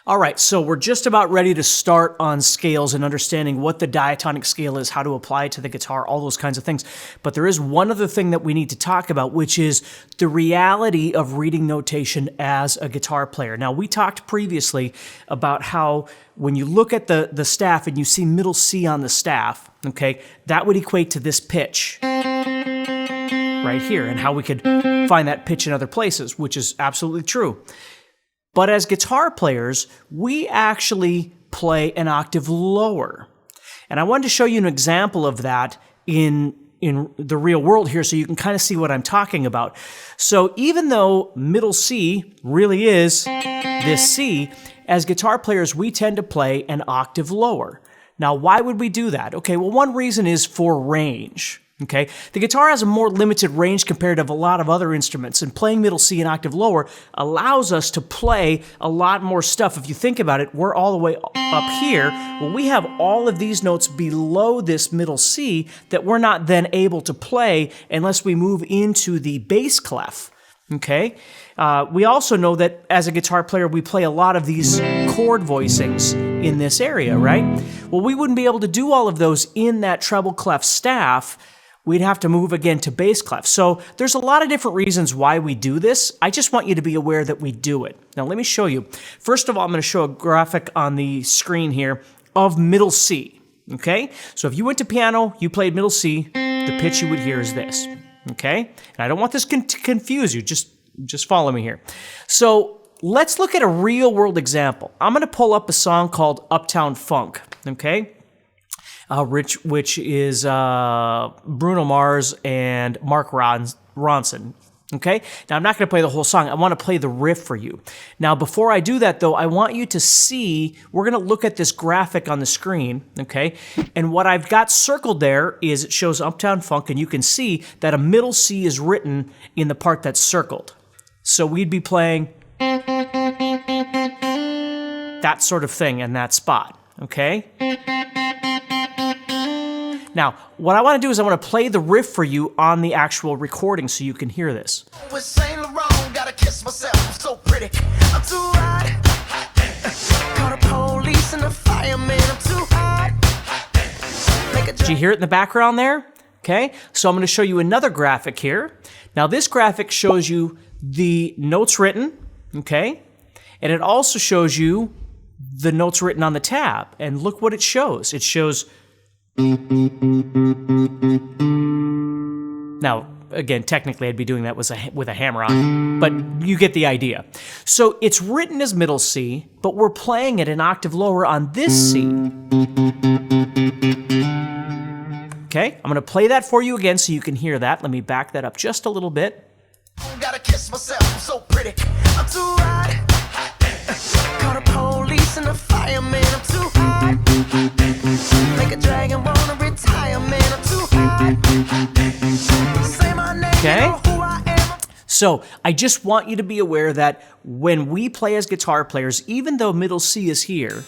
All right, so we're just about ready to start on scales and understanding what the diatonic scale is, how to apply it to the guitar, all those kinds of things. But there is one other thing that we need to talk about, which is the reality of reading notation as a guitar player. Now, we talked previously about how when you look at the staff and you see middle C on the staff, okay, that would equate to this pitch right here, and how we could find that pitch in other places, which is absolutely true. But as guitar players, we actually play an octave lower. And I wanted to show you an example of that in the real world here so you can kind of see what I'm talking about. So even though middle C really is this C, as guitar players, we tend to play an octave lower. Now, why would we do that? Okay, well, one reason is for range. Okay, the guitar has a more limited range compared to a lot of other instruments, and playing middle C an octave lower allows us to play a lot more stuff. If you think about it, we're all the way up here. Well, we have all of these notes below this middle C that we're not then able to play unless we move into the bass clef. Okay, we also know that as a guitar player, we play a lot of these chord voicings in this area, right? Well, we wouldn't be able to do all of those in that treble clef staff. We'd have to move again to bass clef. So there's a lot of different reasons why we do this. I just want you to be aware that we do it. Now let me show you. First of all, I'm going to show a graphic on the screen here of middle C. Okay? So if you went to piano, you played middle C, the pitch you would hear is this. Okay? And I don't want this to confuse you. Just follow me here. So let's look at a real world example. I'm going to pull up a song called Uptown Funk. Okay? Which is Bruno Mars and Mark Ronson. Okay? Now, I'm not going to play the whole song. I want to play the riff for you. Now, before I do that, though, I want you to see, we're going to look at this graphic on the screen, okay? And what I've got circled there is it shows Uptown Funk, and you can see that a middle C is written in the part that's circled. So we'd be playing that sort of thing in that spot, okay? Now, what I want to do is I want to play the riff for you on the actual recording so you can hear this. Did you hear it in the background there? Okay, so I'm going to show you another graphic here. Now, this graphic shows you the notes written, okay? And it also shows you the notes written on the tab. And look what it shows. It shows... Now, again, technically I'd be doing that with a hammer on, but you get the idea. So it's written as middle C, but we're playing it an octave lower on this C. Okay, I'm going to play that for you again so you can hear that. Let me back that up just a little bit. Gotta kiss myself, I'm so pretty. I'm too hot. Call the police and the fireman, I'm too hot. Make a dragon wanna retire, man, I'm too hot. Say my name, okay? You know who I am. So I just want you to be aware that when we play as guitar players, even though middle C is here,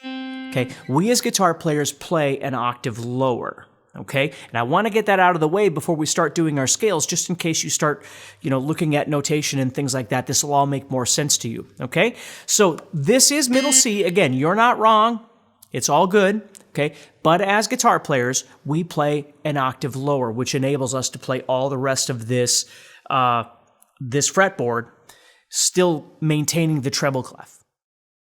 okay, we as guitar players play an octave lower. Okay, and I want to get that out of the way before we start doing our scales, just in case you start, looking at notation and things like that. This will all make more sense to you. Okay, so this is middle C. Again, you're not wrong. It's all good. Okay, but as guitar players, we play an octave lower, which enables us to play all the rest of this fretboard, still maintaining the treble clef.